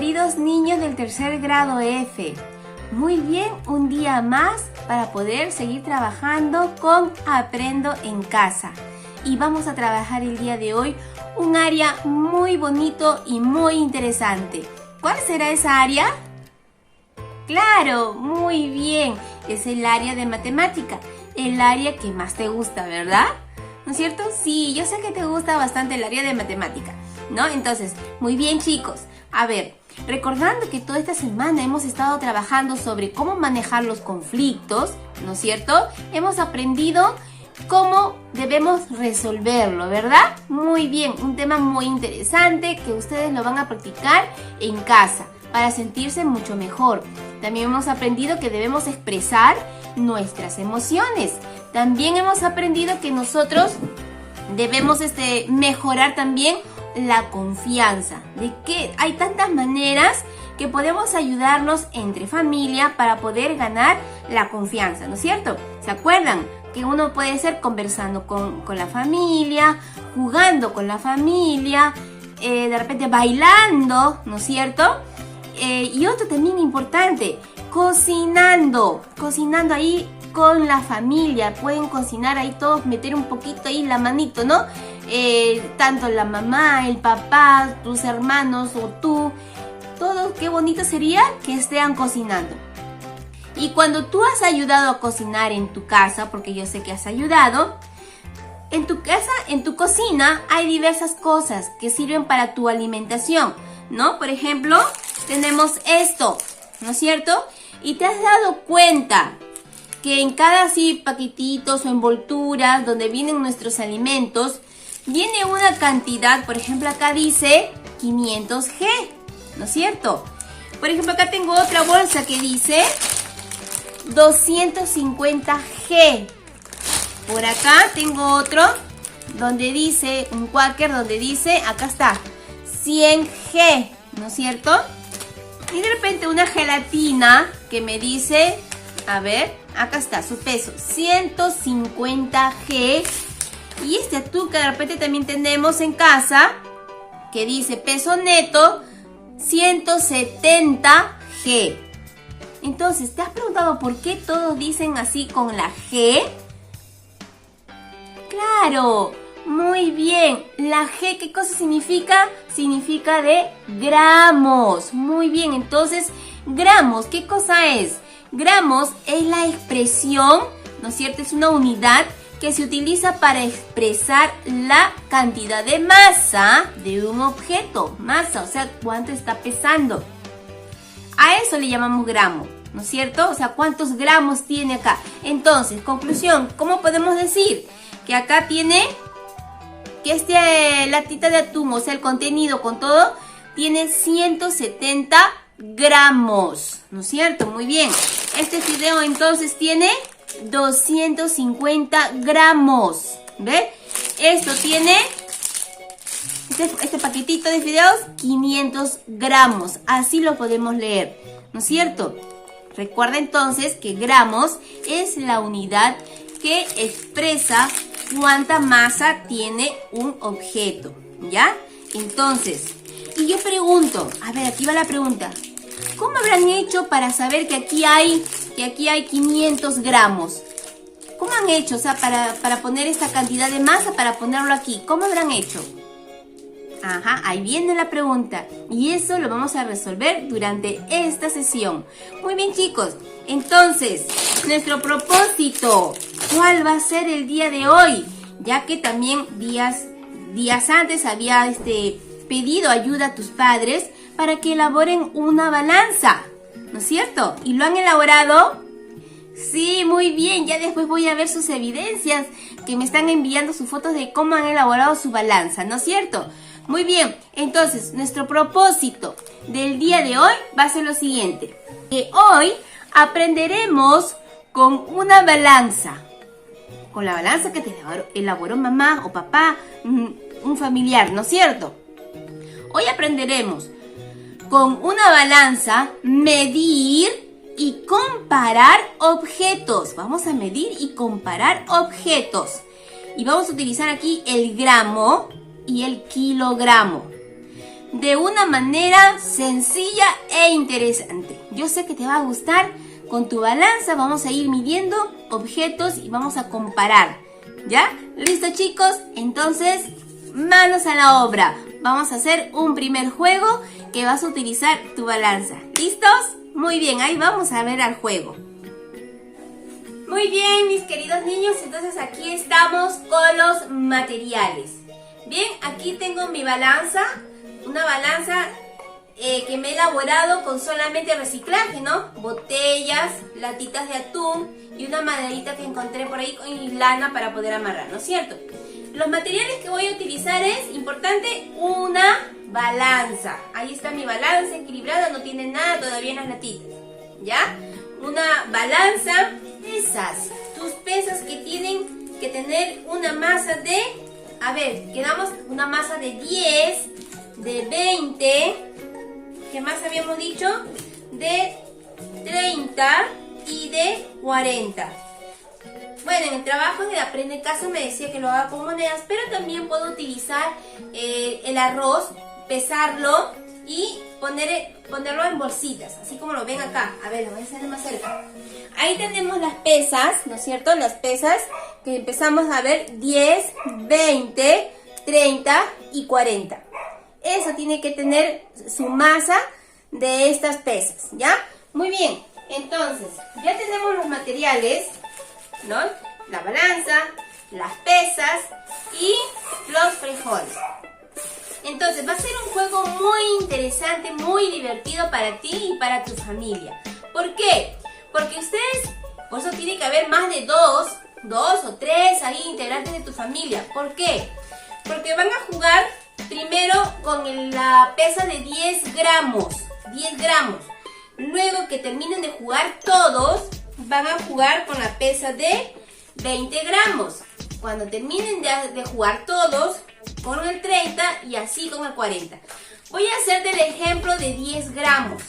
queridos niños del tercer grado F. Muy bien, un día más para poder seguir trabajando con Aprendo en Casa. Y vamos a trabajar el día de hoy un área muy bonito y muy interesante. ¿Cuál será esa área? Claro, muy bien, es el área de matemática, el área que más te gusta, ¿verdad? ¿No es cierto? Sí, yo sé que te gusta bastante el área de matemática, ¿no? Entonces, muy bien chicos, a ver, recordando que toda esta semana hemos estado trabajando sobre cómo manejar los conflictos, ¿no es cierto? Hemos aprendido cómo debemos resolverlo, ¿verdad? Muy bien, un tema muy interesante que ustedes lo van a practicar en casa para sentirse mucho mejor. También hemos aprendido que debemos expresar nuestras emociones. También hemos aprendido que nosotros debemos mejorar también la confianza. De que hay tantas maneras que podemos ayudarnos entre familia para poder ganar la confianza, ¿no es cierto? ¿Se acuerdan? Que uno puede ser conversando con la familia, jugando con la familia, de repente bailando, ¿no es cierto? Y otro también importante, cocinando ahí con la familia. Pueden cocinar ahí todos, meter un poquito ahí la manito, ¿no? Tanto la mamá, el papá, tus hermanos o tú, todos, qué bonito sería que estén cocinando. Y cuando tú has ayudado a cocinar en tu casa, porque yo sé que has ayudado, en tu casa, en tu cocina, hay diversas cosas que sirven para tu alimentación, ¿no? Por ejemplo, tenemos esto, ¿no es cierto? Y te has dado cuenta que en cada así paquetitos o envolturas donde vienen nuestros alimentos, viene una cantidad, por ejemplo acá dice 500G, ¿no es cierto? Por ejemplo acá tengo otra bolsa que dice 250G. Por acá tengo otro donde dice, un Quaker donde dice, acá está, 100G, ¿no es cierto? Y de repente una gelatina que me dice, a ver, acá está su peso, 150G. Y este atún que de repente también tenemos en casa, que dice peso neto, 170G. Entonces, ¿te has preguntado por qué todos dicen así con la G? ¡Claro! Muy bien. La G, ¿qué cosa significa? Significa de gramos. Muy bien, entonces, gramos, ¿qué cosa es? Gramos es la expresión, ¿no es cierto? Es una unidad que se utiliza para expresar la cantidad de masa de un objeto. Masa, o sea, ¿cuánto está pesando? A eso le llamamos gramo, ¿no es cierto? O sea, ¿cuántos gramos tiene acá? Entonces, conclusión, ¿cómo podemos decir? Que acá tiene, que latita de atún, o sea, el contenido con todo, tiene 170 gramos, ¿no es cierto? Muy bien. Este fideo entonces tiene 250 gramos, ¿ve? Esto tiene... Este paquetito de fideos, 500 gramos. Así lo podemos leer, ¿no es cierto? Recuerda entonces que gramos es la unidad que expresa cuánta masa tiene un objeto, ¿ya? Entonces, y yo pregunto, a ver, aquí va la pregunta. ¿Cómo habrán hecho para saber que aquí hay 500 gramos? ¿Cómo han hecho? O sea, para poner esta cantidad de masa, para ponerlo aquí, ¿cómo habrán hecho? Ajá, ahí viene la pregunta y eso lo vamos a resolver durante esta sesión. Muy bien chicos, entonces, nuestro propósito, ¿cuál va a ser el día de hoy? Ya que también días antes había pedido ayuda a tus padres para que elaboren una balanza, ¿no es cierto? ¿Y lo han elaborado? Sí, muy bien, ya después voy a ver sus evidencias que me están enviando sus fotos de cómo han elaborado su balanza, ¿no es cierto? Muy bien, entonces nuestro propósito del día de hoy va a ser lo siguiente. Que hoy aprenderemos con una balanza. Con la balanza que te elaboró mamá o papá, un familiar, ¿no es cierto? Hoy aprenderemos con una balanza medir y comparar objetos. Vamos a medir y comparar objetos. Y vamos a utilizar aquí el gramo y el kilogramo. de una manera sencilla e interesante. Yo sé que te va a gustar. Con tu balanza vamos a ir midiendo objetos y vamos a comparar. ¿Ya? ¿Listo, chicos? Entonces, manos a la obra. Vamos a hacer un primer juego que vas a utilizar tu balanza. ¿Listos? Muy bien, ahí vamos a ver al juego. Muy bien, mis queridos niños, entonces aquí estamos con los materiales. Bien, aquí tengo mi balanza, una balanza que me he elaborado con solamente reciclaje, ¿no? Botellas, latitas de atún y una maderita que encontré por ahí con lana para poder amarrar, ¿no es cierto? Los materiales que voy a utilizar es, importante, una balanza. Ahí está mi balanza equilibrada, no tiene nada todavía en las latitas, ¿ya? Una balanza, tus pesas que tienen que tener una masa de, a ver, quedamos una masa de 10, de 20, ¿qué más habíamos dicho? De 30 y de 40. Bueno, en el trabajo de Aprende en Casa me decía que lo haga con monedas, pero también puedo utilizar el arroz, pesarlo y ponerlo en bolsitas, así como lo ven acá. A ver, lo voy a hacer más cerca. Ahí tenemos las pesas, ¿no es cierto? Las pesas que empezamos a ver, 10, 20, 30 y 40. Eso tiene que tener su masa de estas pesas, ¿ya? Muy bien, entonces, ya tenemos los materiales, ¿no? La balanza, las pesas y los frijoles. Entonces va a ser un juego muy interesante, muy divertido para ti y para tu familia. ¿Por qué? Porque ustedes, por eso tiene que haber más de dos o tres ahí integrantes de tu familia. ¿Por qué? Porque van a jugar primero con la pesa de 10 gramos. 10 gramos. Luego que terminen de jugar todos, van a jugar con la pesa de 20 gramos. Cuando terminen de jugar todos, con el 30 y así con el 40. Voy a hacerte el ejemplo de 10 gramos.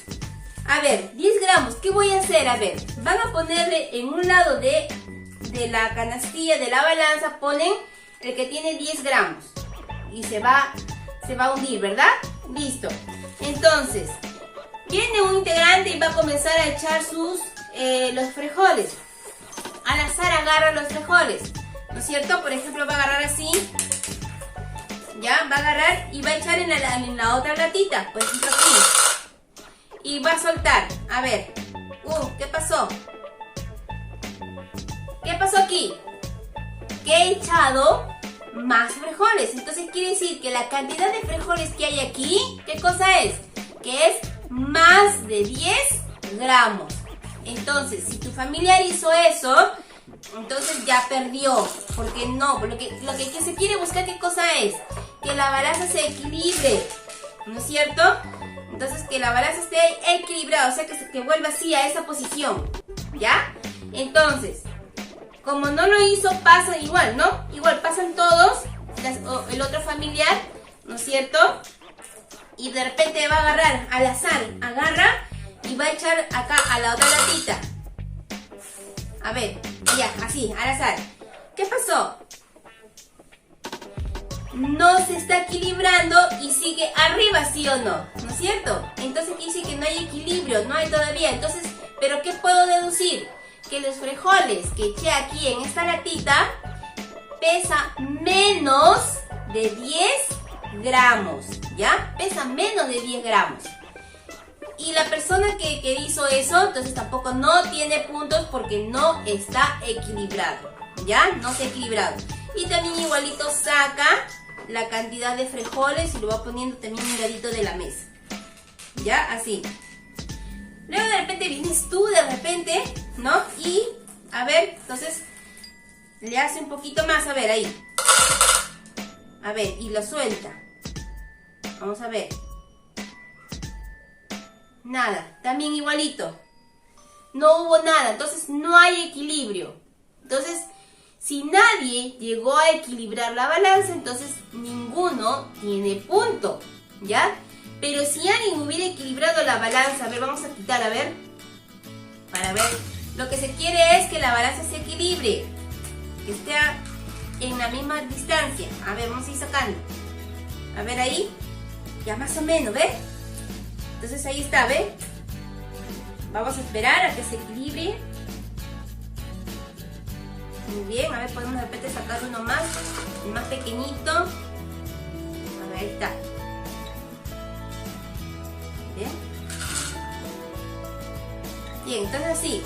A ver, 10 gramos, ¿qué voy a hacer? A ver, van a ponerle en un lado de la canastilla, de la balanza, ponen el que tiene 10 gramos. Y se va a hundir, ¿verdad? Listo. Entonces, viene un integrante y va a comenzar a echar los frijoles. Al azar agarra los frijoles, ¿no es cierto? Por ejemplo, va a agarrar así. Ya, va a agarrar y va a echar en la otra latita, por ejemplo aquí. Y va a soltar. A ver. ¿Qué pasó? ¿Qué pasó aquí? Que he echado más frijoles. Entonces quiere decir que la cantidad de frijoles que hay aquí, ¿qué cosa es? Que es más de 10 gramos. Entonces, si tu familiar hizo eso, entonces ya perdió. Porque no, lo que se quiere buscar, ¿qué cosa es? Que la balanza se equilibre, ¿no es cierto? Entonces que la balanza esté equilibrada, o sea que vuelva así a esa posición, ¿ya? Entonces, como no lo hizo, pasa igual, ¿no? Igual pasan todos, el otro familiar, ¿no es cierto? Y de repente va a agarrar al azar, agarra y va a echar acá a la otra latita. A ver, ya, así, al azar. ¿Qué pasó? No se está equilibrando y sigue arriba, ¿sí o no? ¿No es cierto? Entonces dice que no hay equilibrio, no hay todavía. Entonces, ¿pero qué puedo deducir? Que los frijoles que eché aquí en esta latita pesa menos de 10 gramos, ¿ya? Pesa menos de 10 gramos. Y la persona que hizo eso, entonces tampoco no tiene puntos porque no está equilibrado, ¿ya? No está equilibrado. Y también igualito saca la cantidad de frijoles y lo va poniendo también un ladito de la mesa, ¿ya? Así. Luego de repente vienes tú, ¿no? Y, a ver, entonces le hace un poquito más, a ver, ahí. A ver, y lo suelta. Vamos a ver. Nada, también igualito. No hubo nada, entonces no hay equilibrio. Entonces, si nadie llegó a equilibrar la balanza, entonces ninguno tiene punto, ¿ya? Pero si alguien hubiera equilibrado la balanza, a ver, vamos a quitar, a ver. Para ver, lo que se quiere es que la balanza se equilibre, que esté en la misma distancia. A ver, vamos a ir sacando. A ver ahí. Ya más o menos, ¿ves? Entonces ahí está, ¿ves? Vamos a esperar a que se equilibre. Muy bien, a ver, podemos de repente sacar uno más, el más pequeñito. A ver, ahí está. Bien. Bien, entonces así.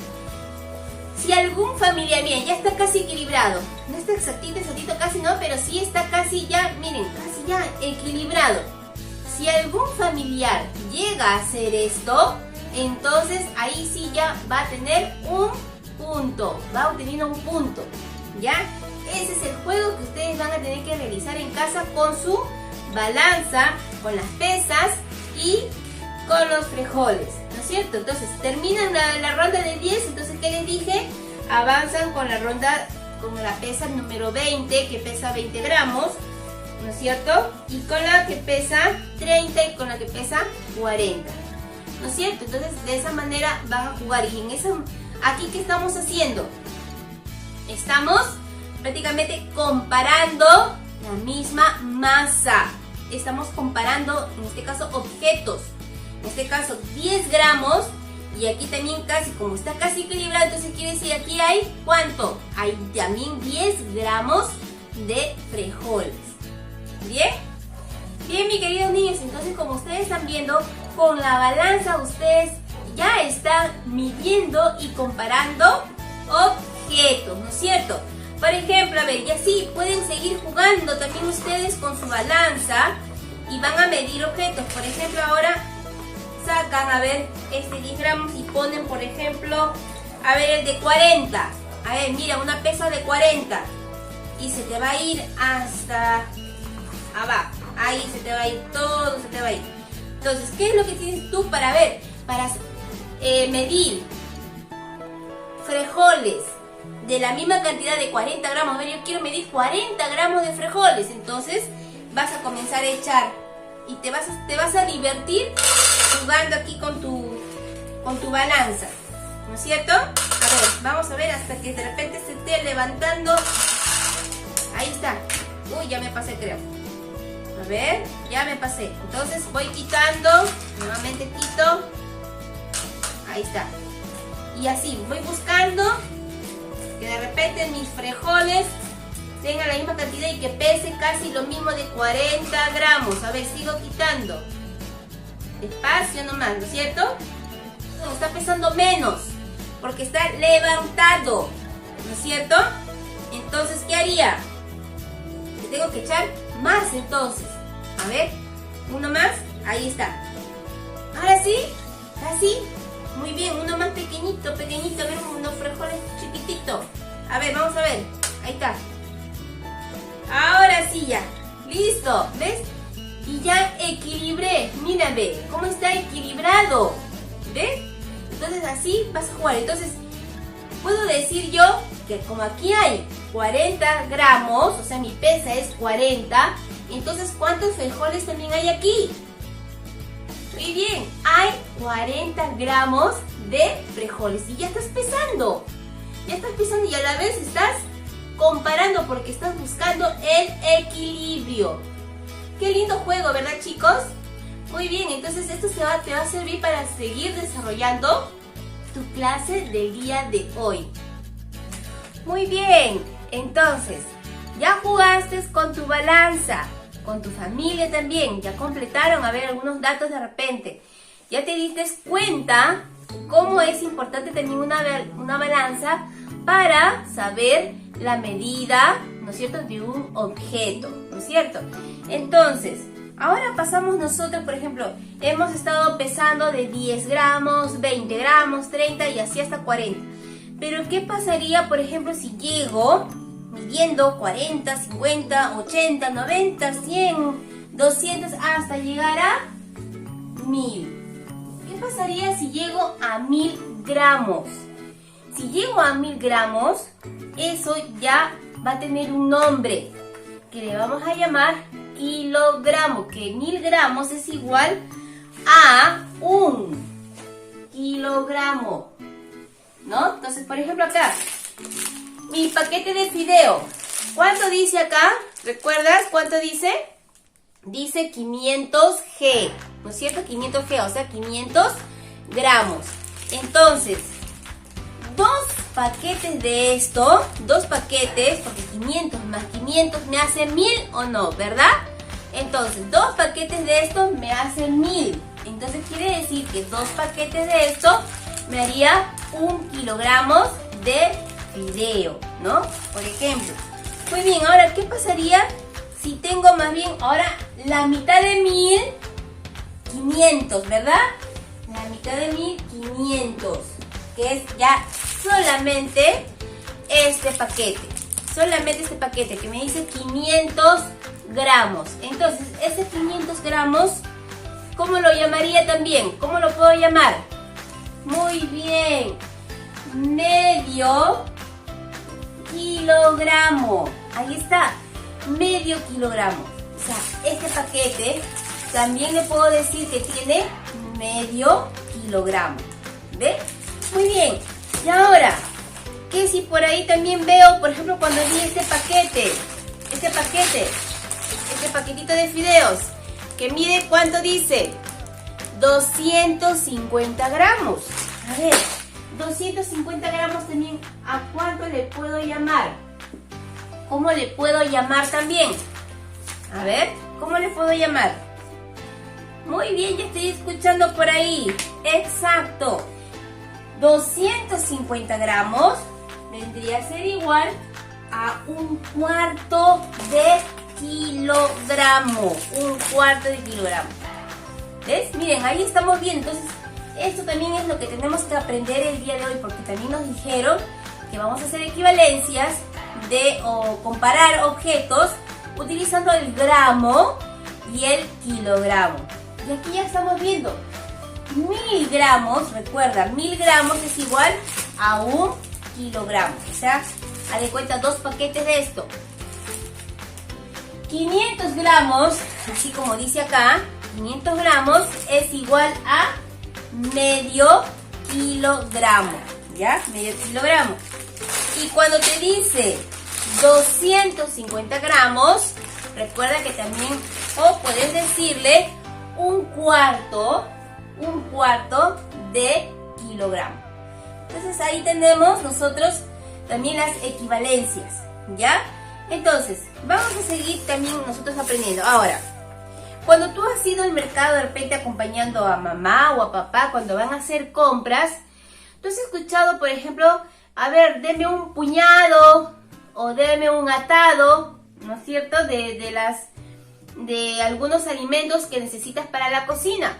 Si algún familiar, miren, ya está casi equilibrado. No está exactito, casi no, pero sí está casi ya, miren, casi ya equilibrado. Si algún familiar llega a hacer esto, entonces ahí sí ya va a tener un punto, va obteniendo un punto, ¿ya? Ese es el juego que ustedes van a tener que realizar en casa con su balanza, con las pesas y con los frijoles, ¿no es cierto? Entonces terminan la ronda de 10, entonces ¿qué les dije? Avanzan con la ronda, con la pesa número 20, que pesa 20 gramos, ¿no es cierto? Y con la que pesa 30 y con la que pesa 40, ¿no es cierto? Entonces de esa manera van a jugar. Y en esa, aquí ¿qué estamos haciendo? Estamos prácticamente comparando la misma masa. Estamos comparando, en este caso, objetos. En este caso 10 gramos y aquí también casi, como está casi equilibrado, entonces quiere decir aquí hay ¿cuánto? Hay también 10 gramos de frijoles. ¿Bien? Bien, mis queridos niños, entonces como ustedes están viendo, con la balanza ustedes ya están midiendo y comparando objetos, ¿no es cierto? Por ejemplo, a ver, y así pueden seguir jugando también ustedes con su balanza y van a medir objetos. Por ejemplo, ahora sacan, a ver, 10 gramos y ponen, por ejemplo, a ver, el de 40. A ver, mira, una pesa de 40 y se te va a ir hasta abajo. Ahí se te va a ir todo, se te va a ir. Entonces, ¿qué es lo que tienes tú para ver? Para medir frijoles de la misma cantidad de 40 gramos. A ver, yo quiero medir 40 gramos de frijoles. Entonces, vas a comenzar a echar y te vas a divertir jugando aquí con tu balanza, ¿no es cierto? A ver, vamos a ver hasta que de repente se esté levantando. Ahí está. Uy, ya me pasé, creo. A ver, ya me pasé. Entonces voy quitando, nuevamente quito. Ahí está. Y así, voy buscando que de repente mis frijoles tengan la misma cantidad y que pese casi lo mismo de 40 gramos. A ver, sigo quitando. Despacio nomás, ¿no es cierto? No, está pesando menos, porque está levantado, ¿no es cierto? Entonces, ¿qué haría? Le tengo que echar más entonces. A ver, uno más, ahí está. Ahora sí, así. Muy bien, uno más pequeñito, a ver, unos frijoles chiquititos. A ver, vamos a ver, ahí está. Ahora sí ya, listo, ¿ves? Y ya equilibré, mira, ve, cómo está equilibrado, ¿ves? Entonces así vas a jugar. Entonces, puedo decir yo que como aquí hay 40 gramos, o sea, mi pesa es 40, entonces, ¿cuántos frijoles también hay aquí? Muy bien, hay 40 gramos de frijoles y ya estás pesando. Ya estás pesando y a la vez estás comparando porque estás buscando el equilibrio. Qué lindo juego, ¿verdad, chicos? Muy bien, entonces esto te va a servir para seguir desarrollando tu clase del día de hoy. Muy bien, entonces, ya jugaste con tu balanza, con tu familia también, ya completaron, a ver, algunos datos de repente. Ya te diste cuenta cómo es importante también una balanza para saber la medida, ¿no es cierto?, de un objeto, ¿no es cierto? Entonces, ahora pasamos nosotros, por ejemplo, hemos estado pesando de 10 gramos, 20 gramos, 30 y así hasta 40. Pero, ¿qué pasaría, por ejemplo, si llego midiendo 40, 50, 80, 90, 100, 200, hasta llegar a 1000? ¿Qué pasaría si llego a 1000 gramos? Si llego a 1000 gramos, eso ya va a tener un nombre que le vamos a llamar kilogramo, que 1000 gramos es igual a 1 kilogramo, ¿no? Entonces, por ejemplo, acá, mi paquete de fideo, ¿cuánto dice acá? ¿Recuerdas cuánto dice? dice 500 G, ¿no es cierto? 500 G, o sea, 500 gramos. Entonces, dos paquetes de esto, dos paquetes, porque 500 más 500 me hace 1000 o no, ¿verdad? Entonces, dos paquetes de esto me hacen 1000. Entonces, quiere decir que dos paquetes de esto me haría 1 kilogramos de fideo, ¿no? Por ejemplo. Muy bien, ahora, ¿qué pasaría si tengo más bien ahora la mitad de 1000, 500, ¿verdad? La mitad de 1500, que es ya solamente este paquete. Solamente este paquete que me dice 500 gramos. Entonces, ese 500 gramos, ¿cómo lo llamaría también? ¿Cómo lo puedo llamar? Muy bien. Medio kilogramo. Ahí está. Medio kilogramo. O sea, este paquete también le puedo decir que tiene medio kilogramo. ¿Ve? Muy bien. Y ahora, ¿qué si por ahí también veo, por ejemplo, cuando vi este paquetito de fideos, que mide, ¿cuánto dice? 250 gramos. A ver, 250 gramos también, ¿a cuánto le puedo llamar? ¿Cómo le puedo llamar también? A ver, ¿cómo le puedo llamar? Muy bien, ya estoy escuchando por ahí. Exacto. 250 gramos vendría a ser igual a 1/4 de kilogramo. 1/4 de kilogramo. ¿Ves? Miren, ahí estamos viendo. Entonces, esto también es lo que tenemos que aprender el día de hoy, porque también nos dijeron que vamos a hacer equivalencias o comparar objetos utilizando el gramo y el kilogramo. Y aquí ya estamos viendo 1000 gramos, recuerda, 1000 gramos es igual a 1 kilogramo. O sea, haz de cuenta, dos paquetes de esto. 500 gramos, así como dice acá, 500 gramos es igual a medio kilogramo. ¿Ya? Medio kilogramo. Y cuando te dice 250 gramos, recuerda que también, o puedes decirle 1/4 de kilogramo. Entonces ahí tenemos nosotros también las equivalencias, ¿ya? Entonces, vamos a seguir también nosotros aprendiendo. Ahora, cuando tú has ido al mercado de repente acompañando a mamá o a papá cuando van a hacer compras, tú has escuchado, por ejemplo, a ver, deme un puñado o deme un atado, ¿no es cierto? De algunos alimentos que necesitas para la cocina.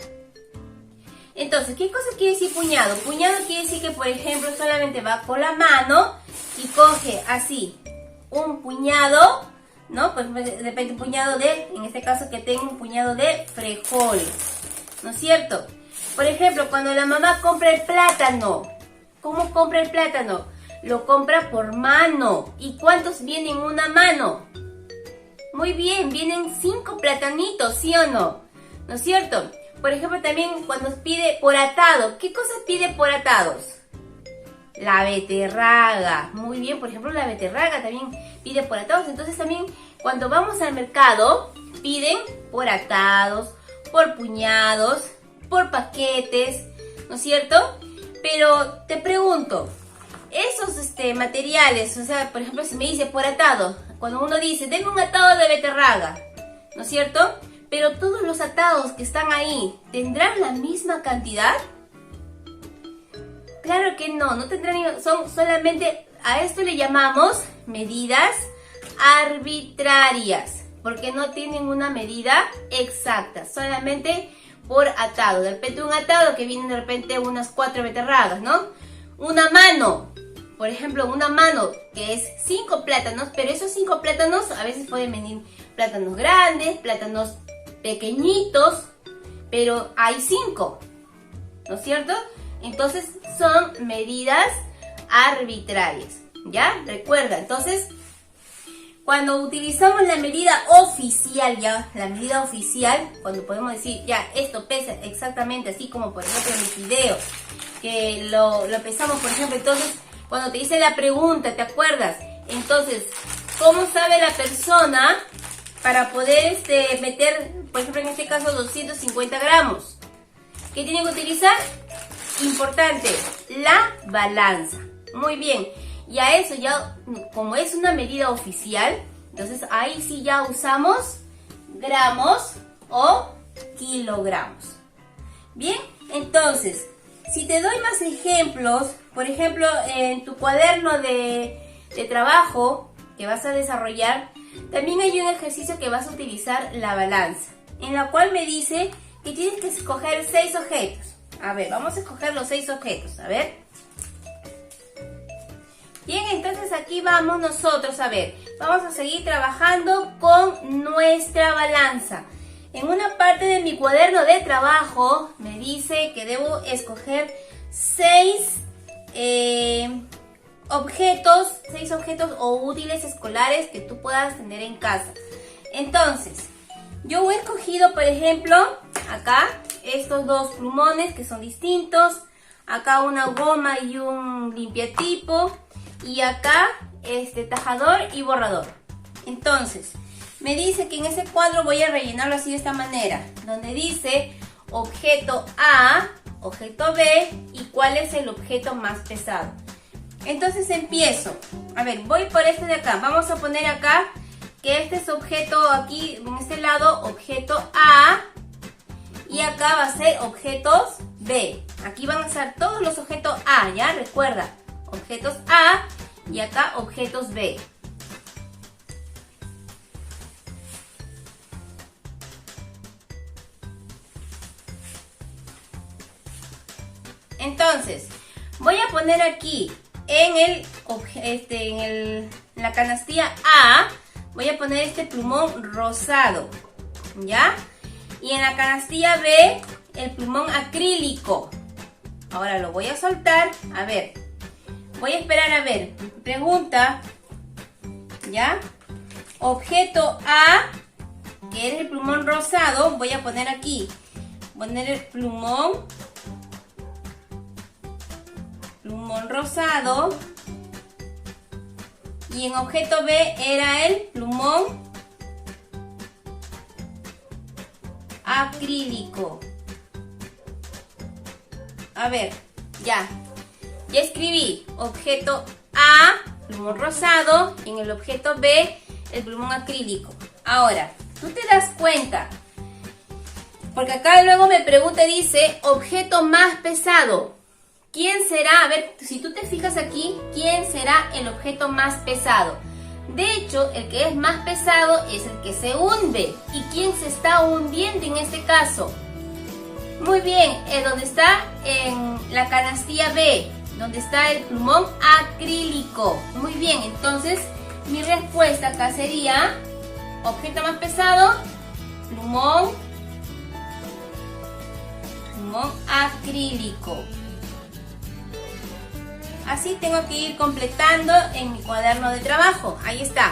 Entonces, ¿qué cosa quiere decir puñado? Puñado quiere decir que, por ejemplo, solamente va con la mano y coge así un puñado, ¿no? Pues de repente un puñado en este caso que tengo un puñado de frijoles, ¿no es cierto? Por ejemplo, cuando la mamá compra el plátano, ¿cómo compra el plátano? Lo compra por mano. ¿Y cuántos vienen en una mano? Muy bien, vienen 5 platanitos, ¿sí o no? ¿No es cierto? Por ejemplo, también cuando pide por atado, ¿qué cosas pide por atados? La beterraga. Muy bien, por ejemplo, la beterraga también pide por atados. Entonces también cuando vamos al mercado, piden por atados, por puñados, por paquetes, ¿no es cierto? Pero te pregunto, esos materiales, o sea, por ejemplo, si me dice por atado, cuando uno dice, tengo un atado de beterraga, ¿no es cierto? Pero todos los atados que están ahí, ¿tendrán la misma cantidad? Claro que no, no tendrán, son solamente, a esto le llamamos medidas arbitrarias, porque no tienen una medida exacta, solamente por atado. De repente un atado que viene de repente unas 4 beterragas, ¿no? Una mano, por ejemplo, una mano que es 5 plátanos, pero esos 5 plátanos a veces pueden venir plátanos grandes, plátanos pequeñitos, pero hay 5, ¿no es cierto? Entonces son medidas arbitrarias, ¿ya? Recuerda, entonces, cuando utilizamos la medida oficial, ya, la medida oficial, cuando podemos decir, ya, esto pesa exactamente así como por ejemplo en el video, que lo pesamos, por ejemplo, entonces, cuando te dice la pregunta, ¿te acuerdas? Entonces, ¿cómo sabe la persona para poder meter, por ejemplo, en este caso 250 gramos. ¿Qué tienen que utilizar? Importante, la balanza. Muy bien. Y a eso ya, como es una medida oficial, entonces ahí sí ya usamos gramos o kilogramos. Bien, entonces, si te doy más ejemplos, por ejemplo, en tu cuaderno de trabajo que vas a desarrollar, también hay un ejercicio que vas a utilizar la balanza, en la cual me dice que tienes que escoger 6 objetos. A ver, vamos a escoger los 6 objetos, a ver. Bien, entonces aquí vamos nosotros, a ver, vamos a seguir trabajando con nuestra balanza. En una parte de mi cuaderno de trabajo me dice que debo escoger 6 objetos o útiles escolares que tú puedas tener en casa. Entonces, yo he escogido, por ejemplo, acá estos 2 plumones que son distintos, acá una goma y un limpiatipo, y acá tajador y borrador. Entonces, me dice que en ese cuadro voy a rellenarlo así de esta manera, donde dice objeto A, objeto B y cuál es el objeto más pesado. Entonces empiezo. A ver, voy por este de acá. Vamos a poner acá que este es objeto aquí, en este lado, objeto A, y acá va a ser objetos B. Aquí van a ser todos los objetos A, ¿ya? Recuerda, objetos A y acá objetos B. Entonces, voy a poner aquí en la canastilla A, voy a poner este plumón rosado, ¿ya? Y en la canastilla B, el plumón acrílico. Ahora lo voy a soltar, a ver. Voy a esperar a ver. Pregunta, ¿ya? Objeto A, que es el plumón rosado, voy a poner aquí. Poner el plumón rosado. Y en objeto B era el plumón acrílico. A ver, ya escribí objeto A, plumón rosado, y en el objeto B, el plumón acrílico. Ahora, tú te das cuenta, porque acá luego me pregunta, dice, objeto más pesado. ¿Quién será? A ver, si tú te fijas aquí, ¿quién será el objeto más pesado? De hecho, el que es más pesado es el que se hunde. ¿Y quién se está hundiendo en este caso? Muy bien, donde está en la canastilla B, donde está el plumón acrílico. Muy bien, entonces mi respuesta acá sería objeto más pesado, plumón acrílico. Así tengo que ir completando en mi cuaderno de trabajo. Ahí está.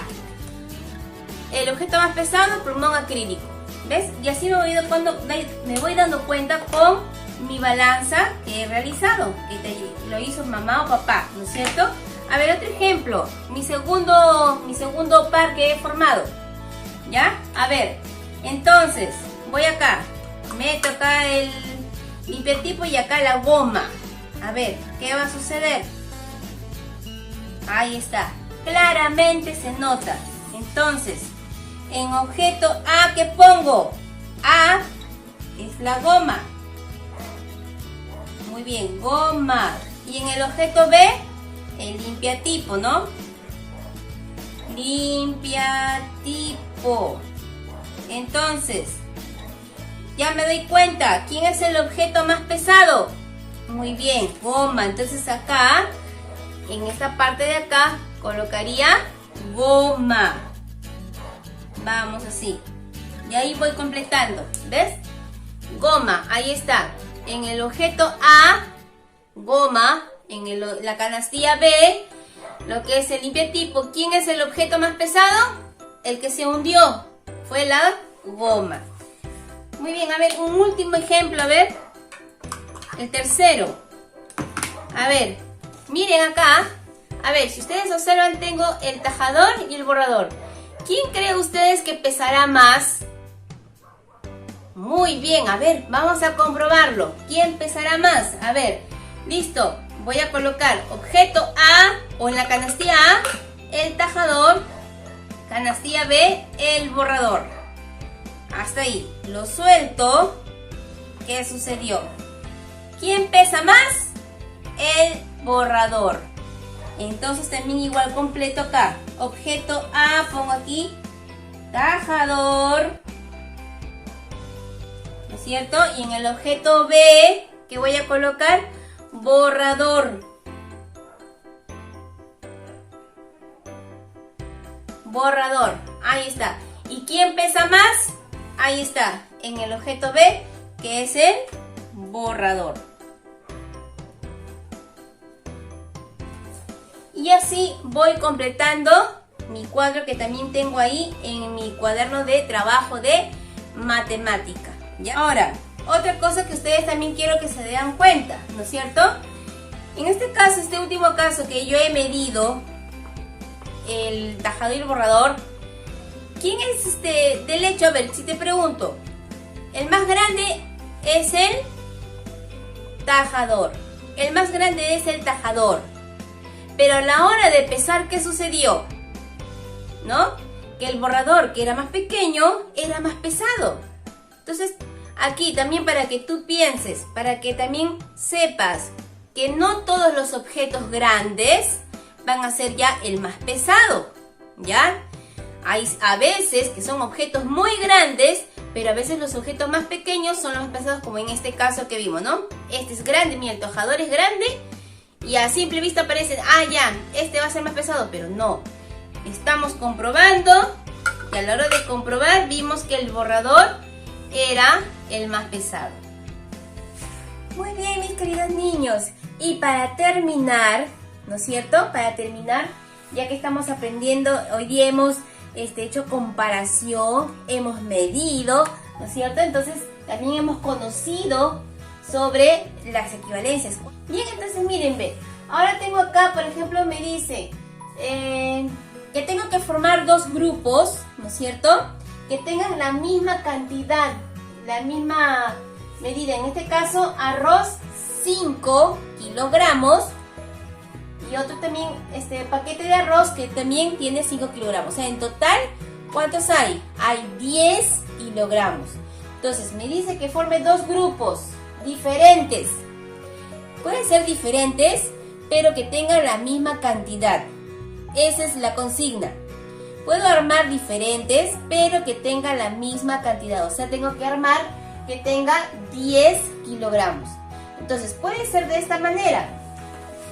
El objeto más pesado, plumón acrílico. ¿Ves? Y así me voy dando cuenta con mi balanza que he realizado, que lo hizo mamá o papá, ¿no es cierto? A ver, otro ejemplo. Mi segundo par que he formado. ¿Ya? A ver, entonces, voy acá. Meto acá el limpiatipo y acá la goma. A ver, ¿qué va a suceder? Ahí está. Claramente se nota. Entonces, en objeto A, ¿qué pongo? A es la goma. Muy bien, goma. Y en el objeto B, el limpiatipo, ¿no? Limpiatipo. Entonces, ya me doy cuenta. ¿Quién es el objeto más pesado? Muy bien, goma. Entonces acá, en esta parte de acá, colocaría goma. Vamos así. Y ahí voy completando. ¿Ves? Goma, ahí está. En el objeto A, goma. En la canastilla B, lo que es el limpiatipo. ¿Quién es el objeto más pesado? El que se hundió. Fue la goma. Muy bien, a ver, un último ejemplo, a ver. El tercero. A ver, miren acá. A ver, si ustedes observan, tengo el tajador y el borrador. ¿Quién cree ustedes que pesará más? Muy bien, a ver, vamos a comprobarlo. ¿Quién pesará más? A ver, listo. Voy a colocar objeto A o en la canastilla A, el tajador, canastilla B, el borrador. Hasta ahí. Lo suelto. ¿Qué sucedió? ¿Quién pesa más? El borrador. Entonces también igual completo acá. Objeto A, pongo aquí tajador. ¿No es cierto? Y en el objeto B, ¿qué voy a colocar? Borrador. Borrador. Ahí está. ¿Y quién pesa más? Ahí está. En el objeto B, que es el borrador. Y así voy completando mi cuadro que también tengo ahí en mi cuaderno de trabajo de matemática. ¿Ya? Ahora, otra cosa que ustedes también quiero que se den cuenta, ¿no es cierto? En este caso, este último caso que yo he medido, el tajador y el borrador, ¿quién es del hecho? A ver, si te pregunto, el más grande es el tajador. El más grande es el tajador. Pero a la hora de pesar, ¿qué sucedió? ¿No? Que el borrador, que era más pequeño, era más pesado. Entonces, aquí también para que tú pienses, para que también sepas que no todos los objetos grandes van a ser ya el más pesado, ¿ya? Hay a veces que son objetos muy grandes, pero a veces los objetos más pequeños son los más pesados, como en este caso que vimos, ¿no? Este es grande, mira, el tajador es grande y a simple vista parece, ya, este va a ser más pesado, pero no. Estamos comprobando y a la hora de comprobar vimos que el borrador era el más pesado. Muy bien, mis queridos niños. Y para terminar, ¿no es cierto? Para terminar, ya que estamos aprendiendo, hoy día hemos hecho comparación, hemos medido, ¿no es cierto? Entonces también hemos conocido sobre las equivalencias. Bien, entonces miren, ve. Ahora tengo acá, por ejemplo, me dice que tengo que formar dos grupos, ¿no es cierto? Que tengan la misma cantidad, la misma medida. En este caso, arroz 5 kilogramos y otro también, paquete de arroz que también tiene 5 kilogramos. O sea, en total, ¿cuántos hay? Hay 10 kilogramos. Entonces, me dice que forme dos grupos diferentes. Pueden ser diferentes, pero que tengan la misma cantidad. Esa es la consigna. Puedo armar diferentes, pero que tengan la misma cantidad. O sea, tengo que armar que tenga 10 kilogramos. Entonces, puede ser de esta manera.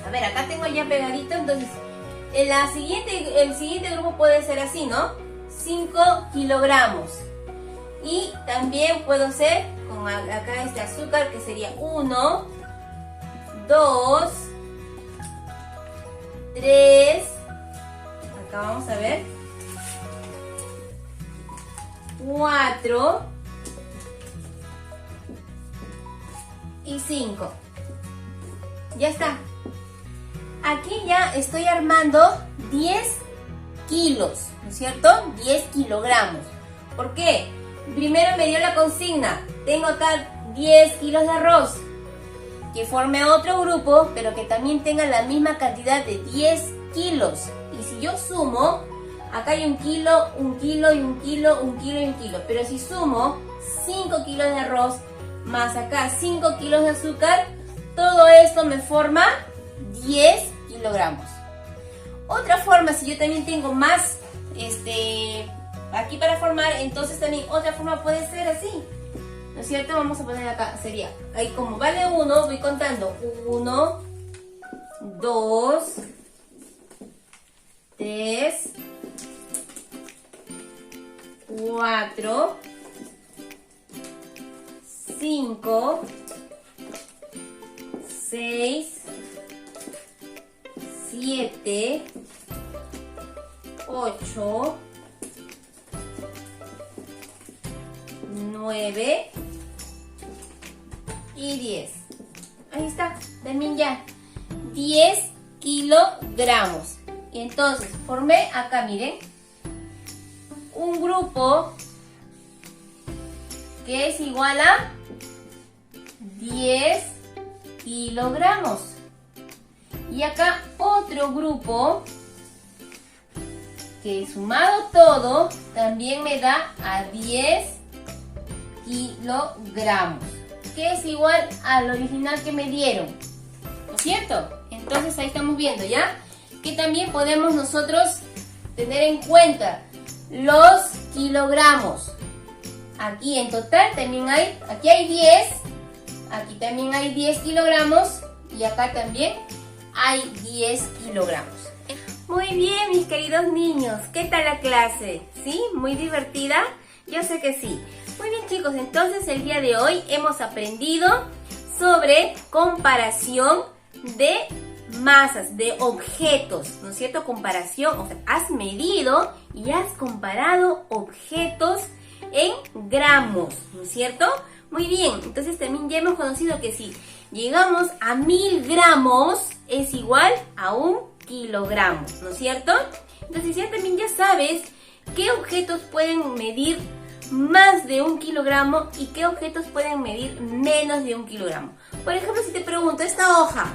A ver, acá tengo ya pegadito. Entonces, el siguiente grupo puede ser así, ¿no? 5 kilogramos. Y también puedo hacer con acá este azúcar, que sería 1, 2, 3. Acá vamos a ver. 4 y 5. Ya está. Aquí ya estoy armando 10 kilos, ¿no es cierto? 10 kilogramos. ¿Por qué? Primero me dio la consigna. Tengo acá 10 kilos de arroz. Que forme otro grupo, pero que también tenga la misma cantidad de 10 kilos. Y si yo sumo, acá hay 1 kilo, 1 kilo y 1 kilo, 1 kilo y 1 kilo. Pero si sumo 5 kilos de arroz más acá 5 kilos de azúcar, todo esto me forma 10 kilogramos. Otra forma, si yo también tengo más aquí para formar, entonces también otra forma puede ser así, ¿no es cierto? Vamos a poner acá, sería, ahí como vale 1, voy contando 1, 2, 3, 4, 5, 6, 7, 8, 9 y 10. Ahí está, también ya 10 kilogramos. Y entonces formé acá, miren, un grupo que es igual a 10 kilogramos. Y acá otro grupo que sumado todo también me da a 10 kilogramos, que es igual al original que me dieron, ¿no es cierto? Entonces ahí estamos viendo, ¿ya? Que también podemos nosotros tener en cuenta los kilogramos. Aquí en total también hay, aquí hay 10, aquí también hay 10 kilogramos y acá también hay 10 kilogramos. Muy bien, mis queridos niños, ¿qué tal la clase? ¿Sí? ¿Muy divertida? Yo sé que sí. Muy bien, chicos, entonces el día de hoy hemos aprendido sobre comparación de masas, de objetos, ¿no es cierto? Comparación, o sea, has medido y has comparado objetos en gramos, ¿no es cierto? Muy bien, entonces también ya hemos conocido que si llegamos a 1000 gramos es igual a 1 kilogramo, ¿no es cierto? Entonces ya también ya sabes qué objetos pueden medir más de 1 kilogramo y qué objetos pueden medir menos de 1 kilogramo. Por ejemplo, si te pregunto, ¿esta hoja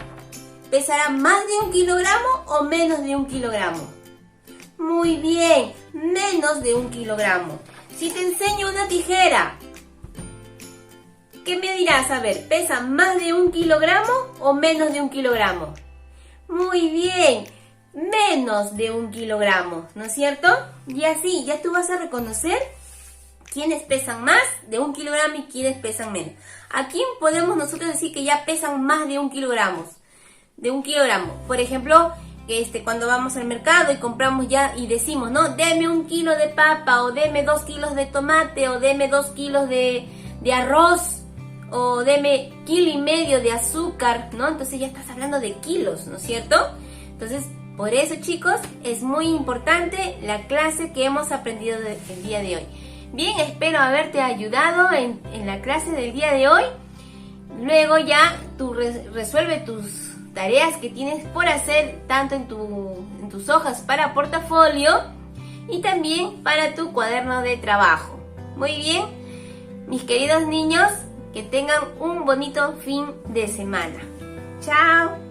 pesará más de 1 kilogramo o menos de 1 kilogramo? Muy bien, menos de 1 kilogramo. Si te enseño una tijera, ¿qué me dirás? A ver, ¿pesa más de 1 kilogramo o menos de 1 kilogramo? Muy bien, menos de 1 kilogramo, ¿no es cierto? Y así, ya tú vas a reconocer quiénes pesan más de 1 kilogramo y quiénes pesan menos. ¿A quién podemos nosotros decir que ya pesan más de 1 kilogramo? De 1 kilogramo. Por ejemplo, cuando vamos al mercado y compramos ya y decimos, ¿no? Deme 1 kilo de papa, o deme 2 kilos de tomate, o deme 2 kilos de arroz, o deme 1,5 kilos de azúcar, ¿no? Entonces ya estás hablando de kilos, ¿no es cierto? Entonces, por eso, chicos, es muy importante la clase que hemos aprendido el día de hoy. Bien, espero haberte ayudado en la clase del día de hoy. Luego ya tú resuelve tus tareas que tienes por hacer, tanto en tus hojas para portafolio y también para tu cuaderno de trabajo. Muy bien, mis queridos niños, que tengan un bonito fin de semana. ¡Chao!